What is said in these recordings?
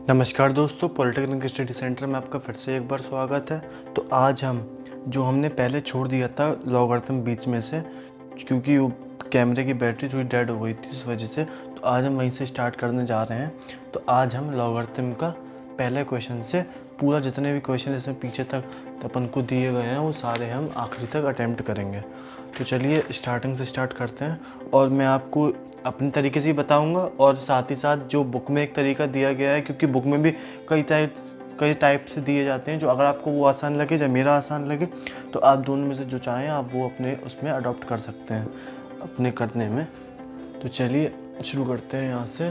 नमस्कार दोस्तों, polytechnic study centre में आपका फिर से एक बार स्वागत है। तो आज हम जो हमने पहले छोड़ दिया था लॉगरिथम बीच में से, क्योंकि वो कैमरे की बैटरी थोड़ी डेड हो गई थी इस वजह से, तो आज हम वहीं से स्टार्ट करने जा रहे हैं। तो आज हम लॉगरिथम का पहले क्वेश्चन से पूरा जितने भी क्वेश्चन इसमें पीछे तक अपन को दिए गए हैं वो सारे हम आखिरी तक अटैम्प्ट करेंगे। तो चलिए स्टार्टिंग से स्टार्ट करते हैं और मैं आपको अपने तरीके से ही बताऊंगा और साथ ही साथ जो बुक में एक तरीका दिया गया है, क्योंकि बुक में भी कई टाइप से दिए जाते हैं, जो अगर आपको वो आसान लगे या मेरा आसान लगे तो आप दोनों में से जो चाहें आप वो अपने उसमें अडॉप्ट कर सकते हैं अपने करने में। तो चलिए शुरू करते हैं यहाँ से।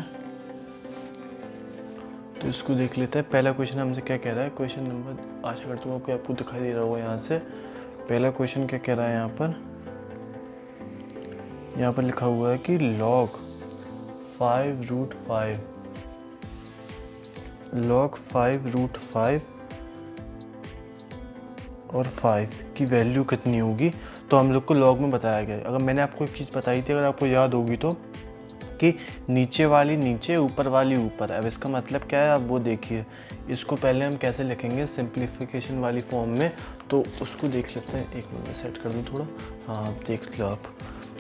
तो इसको देख लेते हैं। पहला क्वेश्चन हमसे क्या कह रहा है, क्वेश्चन नंबर, आशा करता हूँ कि आपको दिखाई दे रहा होगा यहाँ से। पहला क्वेश्चन क्या कह रहा है, यहाँ पर लिखा हुआ है कि log 5√5 और 5 की वैल्यू कितनी होगी। तो हम लोग को log में बताया गया है। अगर मैंने आपको एक चीज़ बताई थी, अगर आपको याद होगी तो, कि नीचे वाली नीचे ऊपर वाली ऊपर। अब इसका मतलब क्या है, आप वो देखिए। इसको पहले हम कैसे लिखेंगे सिंप्लीफिकेशन वाली फॉर्म में, तो उसको देख लेते हैं। एक मिनट में सेट कर दूँ थोड़ा। हाँ देख लो आप।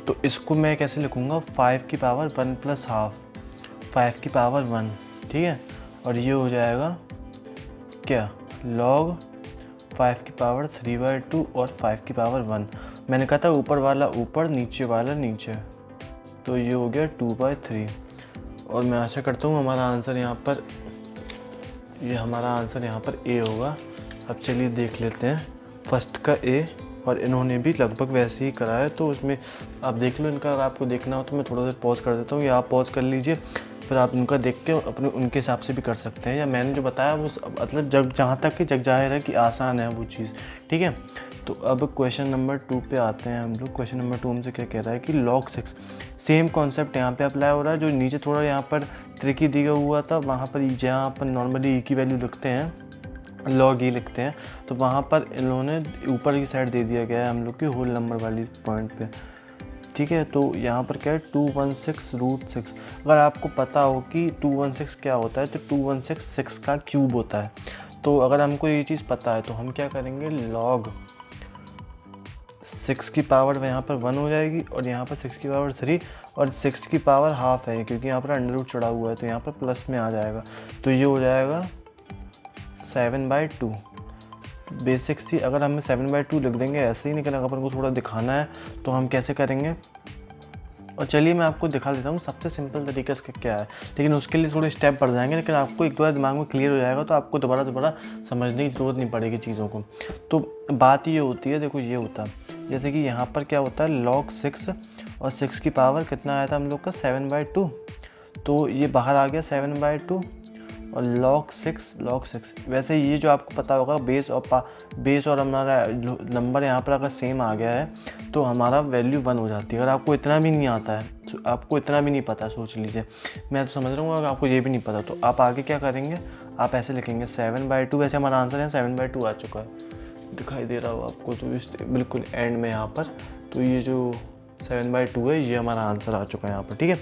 तो इसको मैं कैसे लिखूँगा, 5 की पावर 1 प्लस हाफ, 5 की पावर 1, ठीक है। और ये हो जाएगा क्या, log 5 की पावर 3/2 और 5 की पावर 1। मैंने कहा था ऊपर वाला ऊपर नीचे वाला नीचे, तो ये हो गया 2/3। और मैं आशा करता हूँ हमारा आंसर यहाँ पर A होगा। अब चलिए देख लेते हैं फर्स्ट का A, और इन्होंने भी लगभग वैसे ही करा है। तो उसमें आप देख लो इनका, अगर आपको देखना हो तो मैं थोड़ा सा पॉज कर देता हूँ, या आप पॉज कर लीजिए, फिर आप उनका देख के अपने उनके हिसाब से भी कर सकते हैं। या मैंने जो बताया वो मतलब जहाँ तक कि जग जाहिर है कि आसान है वो चीज़, ठीक है। तो अब क्वेश्चन नंबर 2 पे आते हैं हम लोग। क्वेश्चन नंबर 2 हमसे क्या कह रहा है कि log 6, सेम कॉन्सेप्ट यहाँ पे अप्लाई हो रहा है। जो नीचे थोड़ा यहाँ पर ट्रिकी दिया हुआ था, वहाँ पर जहाँ पर नॉर्मली की वैल्यू लिखते हैं, log लिखते हैं, तो वहाँ पर इन्होंने ऊपर की साइड दे दिया गया है हम लोग की होल नंबर वाली पॉइंट पे, ठीक है। तो यहाँ पर क्या है, 216√6। अगर आपको पता हो कि 216 क्या होता है, तो 216 6 का क्यूब होता है। तो अगर हमको ये चीज़ पता है तो हम क्या करेंगे, log 6 की पावर यहाँ पर 1 हो जाएगी, और यहाँ पर 6 की पावर 3, और 6 की पावर हाफ है क्योंकि यहाँ पर अंडर रूट चढ़ा हुआ है, तो यहाँ पर प्लस में आ जाएगा। तो ये हो जाएगा 7/2। बेसिक सी अगर हम 7/2 लिख देंगे ऐसे ही, लेकिन अगर अपन को थोड़ा दिखाना है तो हम कैसे करेंगे। और चलिए मैं आपको दिखा देता हूँ सबसे सिंपल तरीका इसका क्या है, लेकिन उसके लिए थोड़े स्टेप बढ़ जाएंगे, लेकिन आपको एक बार दिमाग में क्लियर हो जाएगा तो आपको दोबारा समझने की ज़रूरत नहीं पड़ेगी चीज़ों को। तो बात ये होती है, देखो ये होता है जैसे कि यहाँ पर क्या होता है, log 6 और 6 की पावर कितना आया था हम लोग का, 7/2। तो ये बाहर आ गया 7/2, और log 6 वैसे ये जो आपको पता होगा, बेस और हमारा नंबर यहाँ पर अगर सेम आ गया है तो हमारा वैल्यू 1 हो जाती है। अगर आपको इतना भी नहीं आता है, आपको इतना भी नहीं पता, सोच लीजिए, मैं तो समझ रहा हूँ, अगर आपको ये भी नहीं पता तो आप आगे क्या करेंगे, आप ऐसे लिखेंगे 7/2। वैसे हमारा आंसर है 7/2 आ चुका है, दिखाई दे रहा हो आपको, तो इस बिल्कुल एंड में यहाँ पर। तो ये जो 7/2 है, ये हमारा आंसर आ चुका है यहाँ पर, ठीक है।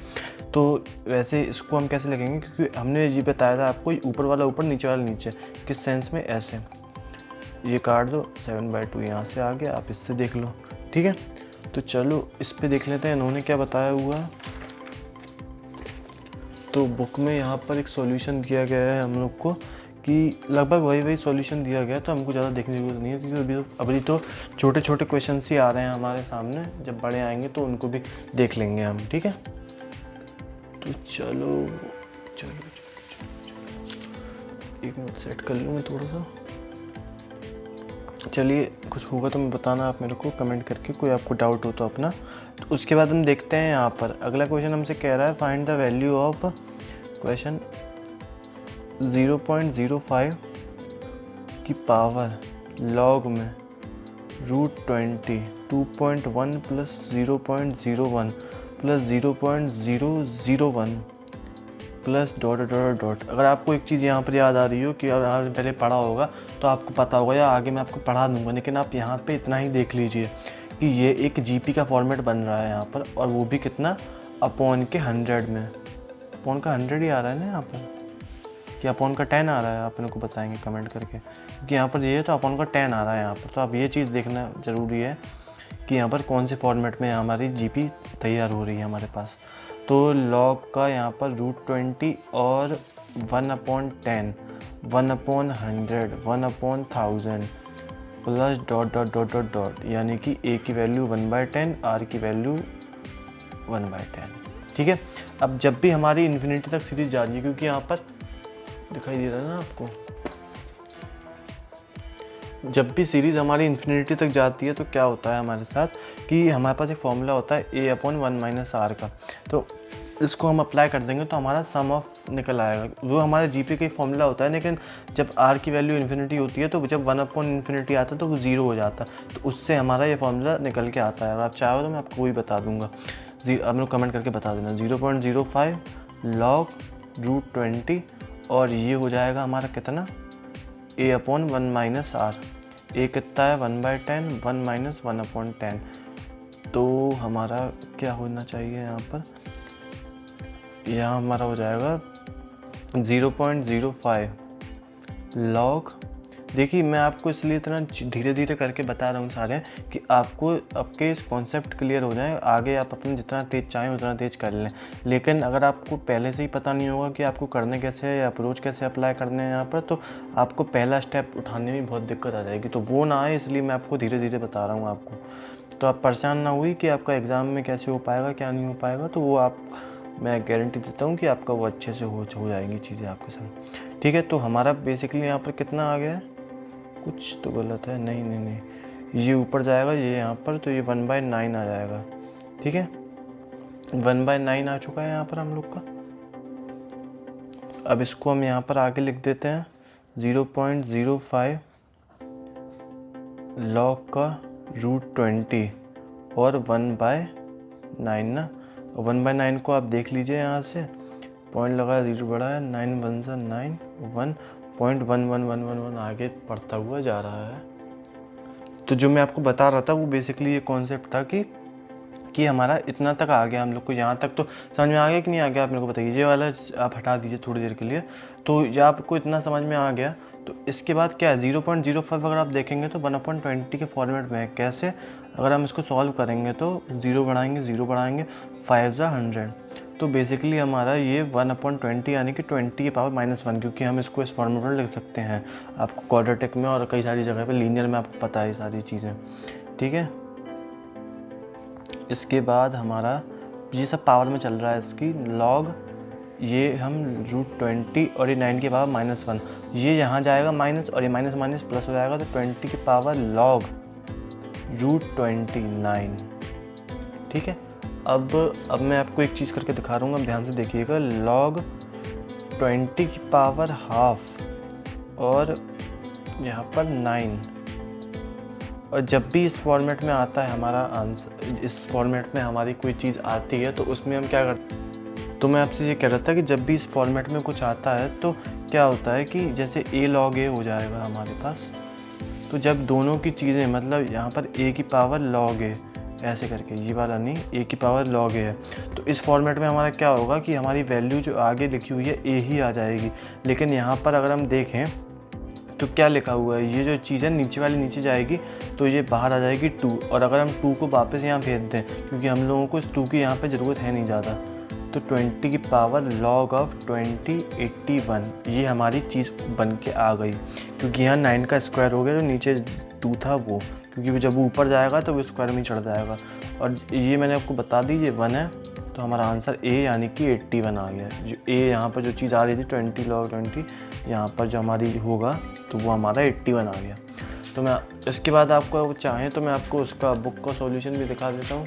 तो वैसे इसको हम कैसे लिखेंगे, क्योंकि हमने ये बताया था आपको, ऊपर वाला ऊपर नीचे वाला नीचे, किस सेंस में, ऐसे ये काट दो, 7/2 यहाँ से आ गया, आप इससे देख लो, ठीक है। तो चलो इस पे देख लेते हैं इन्होंने क्या बताया हुआ है। तो बुक में यहाँ पर एक सॉल्यूशन दिया गया है हम लोग को, कि लगभग वही सॉल्यूशन दिया गया, तो हमको ज़्यादा देखने की जरूरत नहीं है, क्योंकि अभी तो छोटे छोटे क्वेश्चन ही आ रहे हैं हमारे सामने। जब बड़े आएंगे तो उनको भी देख लेंगे हम, ठीक है। तो चलो एक मिनट सेट कर लूँ मैं थोड़ा सा। चलिए कुछ होगा तो मैं बताना आप मेरे को कमेंट करके, कोई आपको डाउट हो तो अपना। तो उसके बाद हम देखते हैं यहाँ पर अगला क्वेश्चन हमसे कह रहा है, find the value of question 0.05 की पावर log में √20, 2.1 प्लस 0.01 प्लस 0.001 प्लस डॉट। अगर आपको एक चीज़ यहाँ पर याद आ रही हो कि अगर आपने पहले पढ़ा होगा तो आपको पता होगा, या आगे मैं आपको पढ़ा दूंगा, लेकिन आप यहाँ पे इतना ही देख लीजिए कि ये एक जीपी का फॉर्मेट बन रहा है यहाँ पर, और वो भी कितना, अपॉन के 100 में, अपॉन का 100 ही आ रहा है ना यहाँ पर, कि अपॉन का 10 आ रहा है, आप मेरे को बताएंगे कमेंट करके, क्योंकि यहाँ पर ये है तो अपॉन का 10 आ रहा है यहाँ पर। तो आप ये चीज़ देखना ज़रूरी है कि यहाँ पर कौन से फॉर्मेट में हमारी जीपी तैयार हो रही है हमारे पास। तो लॉग का यहाँ पर √20 और 1/10, 1/100, 1/1000 plus dot dot dot dot dot, यानी कि ए की वैल्यू 1/10, आर की वैल्यू 1/10। ठीक है। अब जब भी हमारी इन्फिनिटी तक सीरीज जा रही है, क्योंकि यहाँ पर दिखाई दे रहा है ना आपको, जब भी सीरीज़ हमारी इन्फिनिटी तक जाती है तो क्या होता है हमारे साथ कि हमारे पास एक फॉर्मूला होता है a/1 - r का। तो इसको हम अप्लाई कर देंगे तो हमारा सम ऑफ निकल आएगा। वो हमारे जीपी का फॉर्मूला होता है, लेकिन जब r की वैल्यू इन्फिनिटी होती है तो जब 1/∞ आता है तो वो 0 हो जाता है। तो उससे हमारा ये फॉर्मूला निकल के आता है। अगर आप चाहो तो मैं आपको वही बता दूंगा, आप लोग कमेंट करके बता देना। 0.05 log √20 और ये हो जाएगा हमारा कितना, a/1 - r। a कितना है 1/10, 1 - 1/10। तो हमारा क्या होना चाहिए यहाँ पर, यहाँ हमारा हो जाएगा 0.05 log। देखिए मैं आपको इसलिए इतना धीरे धीरे करके बता रहा हूँ सारे, कि आपको आपके इस कॉन्सेप्ट क्लियर हो जाए, आगे आप अपने जितना तेज़ चाहें उतना तेज़ कर लें। लेकिन अगर आपको पहले से ही पता नहीं होगा कि आपको करने कैसे है या अप्रोच कैसे अप्लाई करने हैं यहाँ पर, तो आपको पहला स्टेप उठाने में बहुत दिक्कत आ जाएगी। तो वो ना आए, इसलिए मैं आपको धीरे धीरे बता रहा हूँ आपको। तो आप परेशान ना हुई कि आपका एग्ज़ाम में कैसे हो पाएगा क्या नहीं हो पाएगा, तो वो आप, मैं गारंटी देता हूँ कि आपका वो अच्छे से हो जाएंगी चीज़ें आपके साथ। ठीक है। तो हमारा बेसिकली यहाँ पर कितना आ गया है, कुछ तो गलत है, नहीं, ये ऊपर जाएगा ये यहाँ पर, तो ये 1/9 आ जाएगा। ठीक है, 1/9 आ चुका है यहाँ पर हम लोग का। अब इसको हम यहाँ पर आगे लिख देते हैं 0.05 log का √20 और 1/9 ना। 1/9 को आप देख लीजिए, यहाँ से पॉइंट लगा, 0 बड़ा है, 9 1 सा 9, 1.1111 आगे बढ़ता हुआ जा रहा है। तो जो मैं आपको बता रहा था वो बेसिकली ये कॉन्सेप्ट था कि हमारा इतना तक आ गया हम लोग को। यहाँ तक तो समझ में आ गया कि नहीं आ गया, आप मेरे को बताइए। ये वाला आप हटा दीजिए थोड़ी देर के लिए। तो ये आपको इतना समझ में आ गया, तो इसके बाद क्या है 0.05 अगर आप देखेंगे तो 1/20 के फॉर्मेट में है। कैसे, अगर हम इसको सॉल्व करेंगे तो 0 बढ़ाएंगे 5 × 100। तो बेसिकली हमारा ये 1/20 यानी कि 20 की पावर -1, क्योंकि हम इसको इस फॉर्मेट में लिख सकते हैं। आपको क्वाड्रेटिक में और कई सारी जगह पे लीनियर में आपको पता है सारी चीज़ें। ठीक है। इसके बाद हमारा ये सब पावर में चल रहा है इसकी लॉग, ये हम √20 और ये 9 की पावर -1, ये यहाँ जाएगा माइनस और ये माइनस माइनस प्लस हो जाएगा, तो 20 की पावर लॉग √29। ठीक है। अब मैं आपको एक चीज़ करके दिखा रहा हूँ, अब ध्यान से देखिएगा। लॉग 20 की पावर ½ और यहाँ पर 9, और जब भी इस फॉर्मेट में आता है हमारा आंसर, इस फॉर्मेट में हमारी कोई चीज़ आती है तो उसमें हम क्या करते हैं, तो मैं आपसे ये कह रहा था कि जब भी इस फॉर्मेट में कुछ आता है तो क्या होता है कि जैसे a log a हो जाएगा हमारे पास। तो जब दोनों की चीज़ें, मतलब यहाँ पर a की पावर log a ऐसे करके, ये वाला नहीं, a की पावर log a है, तो इस फॉर्मेट में हमारा क्या होगा कि हमारी वैल्यू जो आगे लिखी हुई है a ही आ जाएगी। लेकिन यहाँ पर अगर हम देखें तो क्या लिखा हुआ है, ये जो चीज़ है नीचे वाली नीचे जाएगी तो ये बाहर आ जाएगी 2, और अगर हम 2 को वापस यहाँ भेज दें, क्योंकि हम लोगों को इस 2 की यहाँ पे ज़रूरत है नहीं ज़्यादा, तो 20 की पावर log ऑफ 20 81, ये हमारी चीज़ बन के आ गई। क्योंकि यहाँ 9 का स्क्वायर हो गया, जो नीचे 2 था वो, क्योंकि जब वो ऊपर जाएगा तो वो स्क्वायर में चढ़ जाएगा। और ये मैंने आपको बता दी, ये 1 है, तो हमारा आंसर A यानी कि 81 आ गया। जो A यहाँ पर जो चीज़ आ रही थी 20 log 20, यहाँ पर जो हमारी होगा तो वो हमारा 81 आ गया। तो मैं इसके बाद आपको चाहें तो मैं आपको उसका बुक का सॉल्यूशन भी दिखा देता हूँ।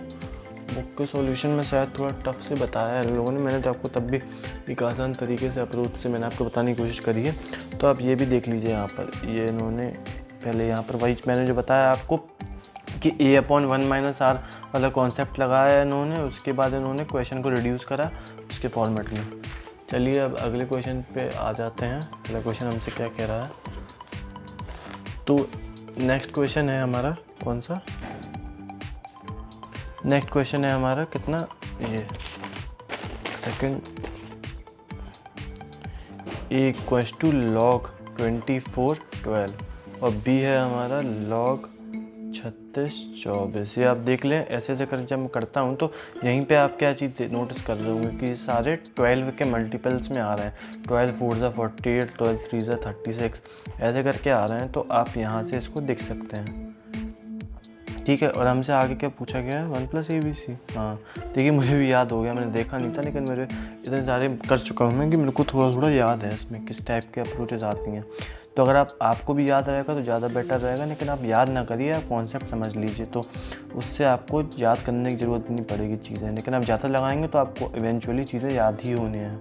बुक के सॉल्यूशन में शायद थोड़ा टफ से बताया है लोगों ने, मैंने तो आपको तब भी एक आसान तरीके से अप्रोच से मैंने आपको बताने की कोशिश करी है। तो आप ये भी देख लीजिए, यहाँ पर ये इन्होंने पहले यहाँ पर वही मैंने जो बताया आपको कि a/1 - r वाला कॉन्सेप्ट लगाया है इन्होंने। उसके बाद इन्होंने क्वेश्चन को रिड्यूस करा उसके फॉर्मेट में। चलिए अब अगले क्वेश्चन पे आ जाते हैं। अगला क्वेश्चन हमसे क्या कह रहा है, तो नेक्स्ट क्वेश्चन है हमारा कौन सा, नेक्स्ट क्वेश्चन है हमारा कितना, ये second, A equals to log 24 12 और बी है हमारा log 36 24। ये आप देख लें, ऐसे ऐसे कर जब मैं करता हूँ तो यहीं पे आप क्या चीज़ नोटिस कर रहे होंगे कि सारे 12 के मल्टीपल्स में आ रहे हैं। 12 4 ज़ा 48, 12 3 ज़ा 36, ऐसे करके आ रहे हैं। तो आप यहाँ से इसको देख सकते हैं, ठीक है। और हमसे आगे क्या पूछा गया है, 1 + ABC। हाँ देखिए, मुझे भी याद हो गया, मैंने देखा नहीं था, लेकिन मेरे इतने सारे कर चुका हूँ मैं कि मेरे को थोड़ा थोड़ा याद है इसमें किस टाइप के अप्रोचेज आती हैं। तो अगर आपको भी याद रहेगा तो ज़्यादा बेटर रहेगा, लेकिन आप याद ना करिए, आप कॉन्सेप्ट समझ लीजिए, तो उससे आपको याद करने की ज़रूरत नहीं पड़ेगी चीज़ें। लेकिन आप ज़्यादा लगाएंगे तो आपको इवेंचुअली चीज़ें याद ही होनी हैं।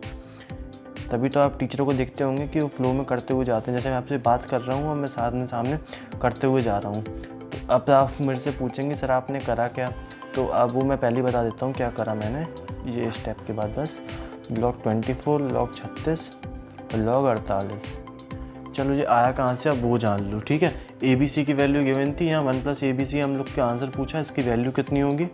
तभी तो आप टीचरों को देखते होंगे कि वो फ्लो में करते हुए जाते हैं। जैसे मैं आपसे बात कर रहा हूँ और मैं सामने करते हुए जा रहा हूँ। तो अब आप मेरे से पूछेंगे सर आपने करा क्या, तो अब वो मैं पहले ही बता देता हूँ क्या करा मैंने। ये स्टेप के बाद बस log 24, log 36 और log 48। चलो ये आया कहाँ से, अब वो जान लो, ठीक है। ABC की वैल्यू गिवन थी, यहाँ 1 + ABC हम लोग के आंसर पूछा, इसकी वैल्यू कितनी होगी,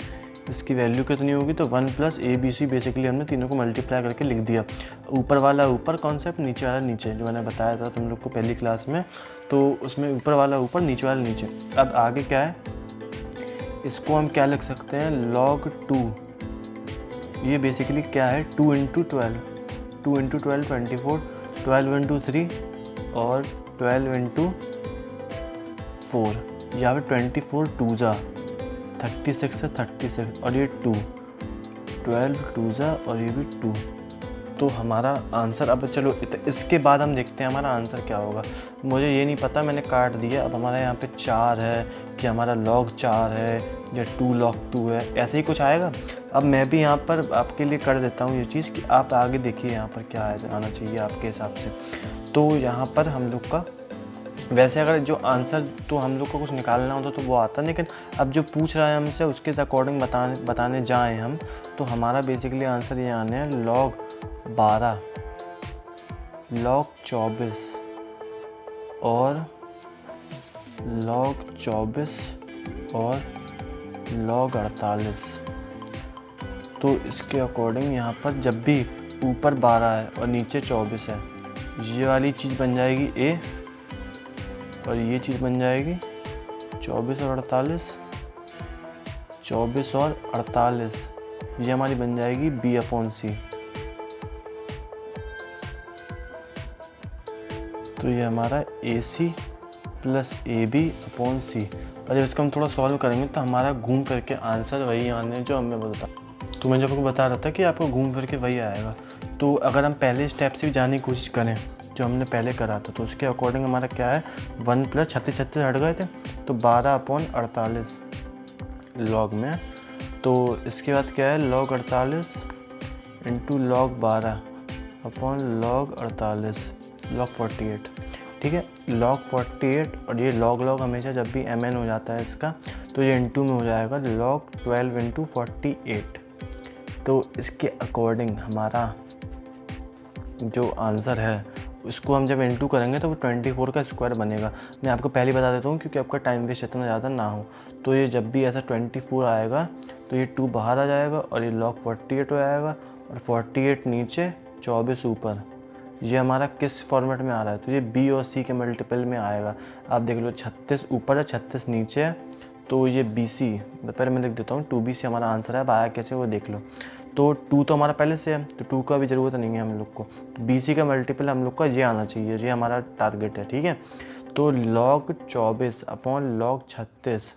इसकी वैल्यू कितनी होगी, तो 1 + ABC बेसिकली हमने तीनों को मल्टीप्लाई करके लिख दिया। ऊपर वाला ऊपर कॉन्सेप्ट, नीचे वाला नीचे, जो मैंने बताया था तुम लोग को पहली क्लास में, तो उसमें ऊपर वाला ऊपर नीचे वाला नीचे। अब आगे क्या है, इसको हम क्या लिख सकते हैं, log 2। ये बेसिकली क्या है, 2 × 12, 2 × 12 24, 12 × 3 और 12 × 4। यहाँ पे 24 2 ज़ा 36 से 36 और ये 2, 12 2 ज़ा और ये भी 2। तो हमारा आंसर, अब चलो इसके बाद हम देखते हैं हमारा आंसर क्या होगा। मुझे ये नहीं पता, मैंने काट दिया। अब हमारा यहाँ पे 4 है कि हमारा log 4 है या 2 log 2 है, ऐसे ही कुछ आएगा। अब मैं भी यहाँ पर आपके लिए कर देता हूँ ये चीज़ कि आप आगे देखिए यहाँ पर क्या आना चाहिए आपके हिसाब से। तो यहाँ पर हम लोग का वैसे अगर जो आंसर तो हम लोग को कुछ निकालना होता तो वो आता, लेकिन अब जो पूछ रहा है हमसे उसके अकॉर्डिंग बताने जाएँ हम, तो हमारा बेसिकली आंसर ये आने हैं log 12, log 24 और log 24 और log 48। तो इसके अकॉर्डिंग यहाँ पर जब भी ऊपर 12 है और नीचे 24 है, ये वाली चीज़ बन जाएगी A और ये चीज़ बन जाएगी 24 और 48, 24 और 48, ये हमारी बन जाएगी B/C। तो ये हमारा AC + AB/C। और जब इसको हम थोड़ा सॉल्व करेंगे तो हमारा घूम फिर के आंसर वही आने जो हमें बता, तो मैं जब आपको बता रहा था कि आपको घूम फिर के वही आएगा। तो अगर हम पहले स्टेप से भी जाने की कोशिश करें जो हमने पहले करा था, तो उसके अकॉर्डिंग हमारा क्या है, 1 + 36 36 हट गए थे, तो 12/48 log में। तो इसके बाद क्या है, log 48 × log 12/log 48 log 48, ठीक है। log 48 और ये log हमेशा जब भी mn हो जाता है इसका, तो ये इंटू में हो जाएगा log 12 × 48। तो इसके अकॉर्डिंग हमारा जो आंसर है उसको हम जब इंटू करेंगे तो वो 24 का स्क्वायर बनेगा। मैं आपको पहले बता देता हूँ क्योंकि आपका टाइम वेस्ट इतना ज़्यादा ना हो। तो ये जब भी ऐसा 24 आएगा तो ये 2 बाहर आ जाएगा और ये log 48 हो जाएगा और 48 नीचे 24 ऊपर। ये हमारा किस फॉर्मेट में आ रहा है, तो ये B और C के मल्टीपल में आएगा। आप देख लो 36 ऊपर है 36 नीचे है, तो ये BC, पहले मैं लिख देता हूँ 2BC हमारा आंसर है। अब आया कैसे वो देख लो। तो 2 तो हमारा पहले से है, तो 2 का भी ज़रूरत नहीं है हम लोग को। तो BC का मल्टीपल हम लोग का ये आना चाहिए, ये हमारा टारगेट है, ठीक है। तो log 24/log 36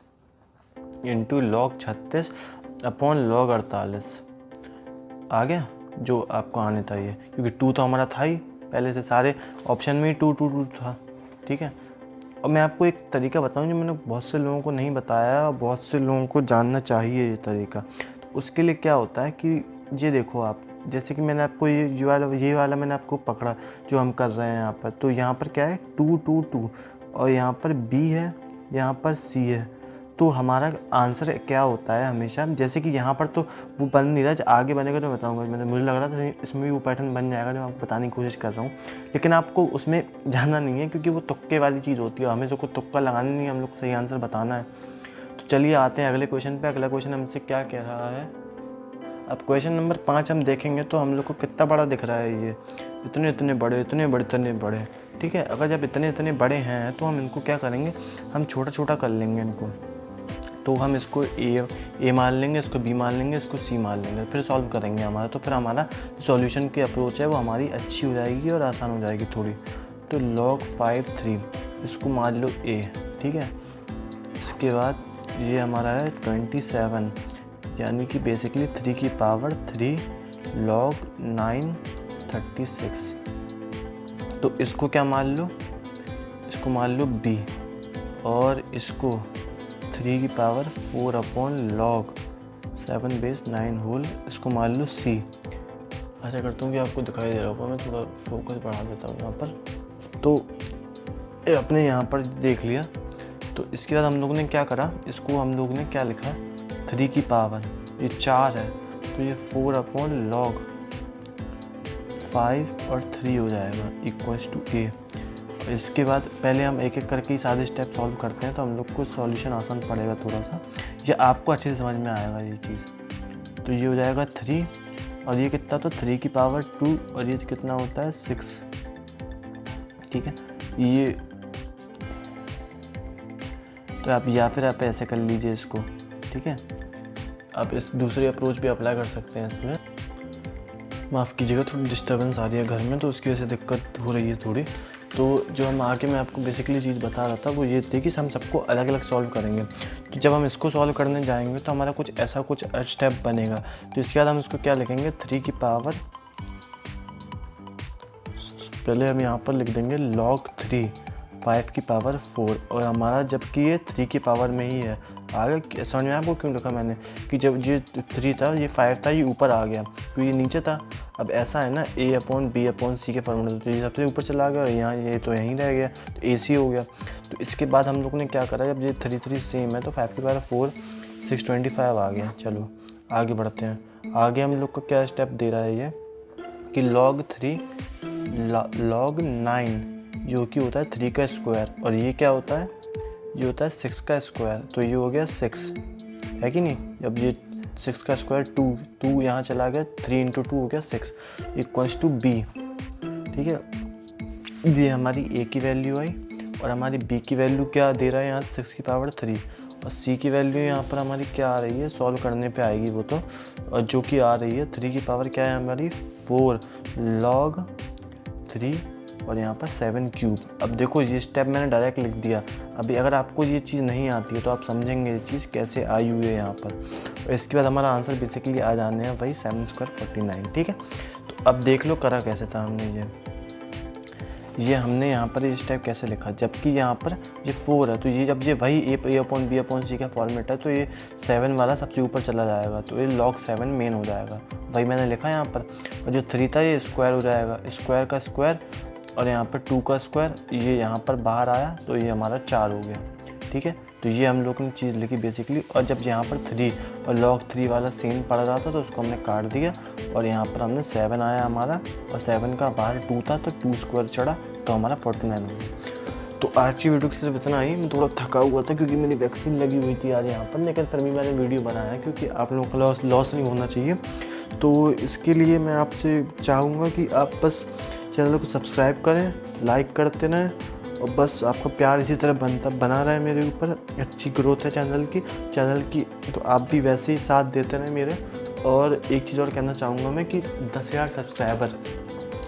× log 36/log 48 आ गया, जो आपको आने चाहिए, क्योंकि 2 तो हमारा था ही पहले से, सारे ऑप्शन में ही 2 2 2 था, ठीक है। और मैं आपको एक तरीका बताऊं जो मैंने बहुत से लोगों को नहीं बताया और बहुत से लोगों को जानना चाहिए ये तरीका। तो उसके लिए क्या होता है कि ये देखो आप, जैसे कि मैंने आपको ये वाला मैंने आपको पकड़ा जो हम कर रहे हैं यहाँ पर। तो यहाँ पर क्या है 2 2 2 और यहाँ पर B है, यहाँ पर C है। तो हमारा आंसर क्या होता है हमेशा, जैसे कि यहाँ पर तो वो बन नहीं रहा, आगे बनेगा तो बताऊँगा। मुझे लग रहा था इसमें भी वो पैटर्न बन जाएगा जो आपको बताने की कोशिश कर रहा हूँ, लेकिन आपको उसमें जाना नहीं है क्योंकि वो तुक्के वाली चीज़ होती है। हमें जो को तुक्का लगाना नहीं है, हम लोग को सही आंसर बताना है। तो चलिए आते हैं अगले क्वेश्चन पे। अगला क्वेश्चन हमसे क्या कह रहा है, अब क्वेश्चन नंबर 5 हम देखेंगे तो हम लोग को कितना बड़ा दिख रहा है ये, इतने इतने बड़े, इतने बड़े, इतने बड़े, ठीक है। अगर जब इतने इतने बड़े हैं तो हम इनको क्या करेंगे, हम छोटा छोटा कर लेंगे इनको। तो हम इसको ए मान लेंगे, इसको बी मान लेंगे, इसको सी मान लेंगे, फिर सॉल्व करेंगे हमारा। तो फिर हमारा सॉल्यूशन की अप्रोच है वो हमारी अच्छी हो जाएगी और आसान हो जाएगी थोड़ी। तो log 5 3 इसको मान लो ए, ठीक है। इसके बाद ये हमारा है 27, यानी कि बेसिकली 3 की पावर 3 log 9 36। तो इसको क्या मान लो, इसको मान लो बी, और इसको 3 की power 4 upon log 7 base 9 whole इसको मान लो सी। ऐसा करता हूँ कि आपको दिखाई दे रहा होगा, मैं थोड़ा फोकस बढ़ा देता हूँ यहाँ पर। तो अपने यहाँ पर देख लिया। तो इसके बाद हम लोगों ने क्या करा, इसको हम लोग ने क्या लिखा, 3 की पावर, ये 4 है तो ये 4 अपॉन log 5 और 3 हो जाएगा इक्वल्स टू ए। इसके बाद पहले हम एक एक करके ही सारे स्टेप सॉल्व करते हैं तो हम लोग को सॉल्यूशन आसान पड़ेगा थोड़ा सा, ये आपको अच्छे से समझ में आएगा ये चीज़। तो ये हो जाएगा 3 और ये कितना, तो 3 की पावर 2 और ये कितना होता है 6, ठीक है। ये तो आप या फिर आप ऐसे कर लीजिए इसको, ठीक है। आप इस दूसरी अप्रोच भी अप्लाई कर सकते हैं इसमें। माफ़ कीजिएगा, थोड़ी डिस्टर्बेंस आ रही है घर में तो उसकी वजह से दिक्कत हो रही है थोड़ी। तो जो हम आगे मैं आपको बेसिकली चीज़ बता रहा था वो ये थी कि हम सबको अलग अलग सॉल्व करेंगे। तो जब हम इसको सॉल्व करने जाएंगे तो हमारा कुछ ऐसा कुछ स्टेप बनेगा। तो इसके बाद हम इसको क्या लिखेंगे, 3 की पावर, पहले हम यहाँ पर लिख देंगे log 3 5 की पावर 4, और हमारा जबकि ये 3 की पावर में ही है। आगे समझ में आपको क्यों लिखा मैंने कि जब ये 3 था, ये 5 था, ये ऊपर आ गया तो ये नीचे था। अब ऐसा है ना, a अपॉन b अपॉन सी के फॉर्मूले, तो ये सबसे ऊपर चला गया और यहाँ ये तो यहीं रह गया, तो AC हो गया। तो इसके बाद हम लोग ने क्या करा, जब ये 3 3 सेम है तो 5 की पावर 4 625 आ गया। चलो आगे बढ़ते हैं। आगे हम लोग को क्या स्टेप दे रहा है ये कि log 3 log 9 जो कि होता है 3 का स्क्वायर, और ये क्या होता है, ये होता है 6 का स्क्वायर। तो ये हो गया 6, है कि नहीं। अब ये 6 का स्क्वायर 2 यहाँ चला गया, 3 × 2 हो गया 6 इक्वल्स टू बी, ठीक है। ये हमारी ए की वैल्यू आई और हमारी बी की वैल्यू क्या दे रहा है यहाँ 6 की पावर 3, और सी की वैल्यू यहाँ पर हमारी क्या आ रही है, सॉल्व करने पे आएगी वो तो, और जो कि आ रही है 3 की पावर क्या है हमारी 4 log 3 और यहाँ पर 7 क्यूब। अब देखो ये स्टेप मैंने डायरेक्ट लिख दिया। अभी अगर आपको ये चीज़ नहीं आती है तो आप समझेंगे ये चीज़ कैसे आई हुई है यहाँ पर। और इसके बाद हमारा आंसर बेसिकली आ जाने हैं वही 7 स्क्वायर 49, ठीक है। तो अब देख लो करा कैसे था हमने ये हमने यहाँ पर ये स्टेप कैसे लिखा, जबकि यहाँ पर ये 4 है तो ये जब ये वही ए अपॉन बी अपॉन सी का फॉर्मेट है तो ये 7 वाला सबसे ऊपर चला जाएगा, तो ये log 7 मेन हो जाएगा, वही मैंने लिखा यहाँ पर। और जो 3 था ये स्क्वायर हो जाएगा, स्क्वायर का स्क्वायर, और यहाँ पर 2 का स्क्वायर, ये यहाँ पर बाहर आया तो ये हमारा 4 हो गया, ठीक है। तो ये हम लोग ने चीज़ लिखी बेसिकली। और जब यहाँ पर 3 और log 3 वाला सेम पड़ रहा था तो उसको हमने काट दिया, और यहाँ पर हमने 7 आया हमारा, और 7 का बाहर 2 था तो 2 स्क्वायर चढ़ा तो हमारा 49 हो गया। तो आज की वीडियो की सिर्फ इतना ही। मैं थोड़ा थका हुआ था क्योंकि मेरी वैक्सीन लगी हुई थी आज यहाँ पर, लेकिन फिर भी मैंने वीडियो बनाया क्योंकि आप लोगों का लॉस नहीं होना चाहिए। तो इसके लिए मैं आपसे चाहूँगा कि आप बस चैनल को सब्सक्राइब करें, लाइक करते रहें, और बस आपका प्यार इसी तरह बना रहा है मेरे ऊपर। अच्छी ग्रोथ है चैनल की, तो आप भी वैसे ही साथ देते रहें मेरे। और एक चीज़ और कहना चाहूँगा मैं कि 10,000 सब्सक्राइबर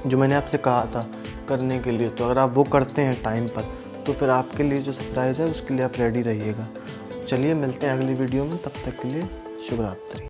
जो मैंने आपसे कहा था करने के लिए, तो अगर आप वो करते हैं टाइम पर तो फिर आपके लिए जो सरप्राइज़ है उसके लिए आप रेडी रहिएगा। चलिए मिलते हैं अगली वीडियो में, तब तक के लिए शुभ रात्रि।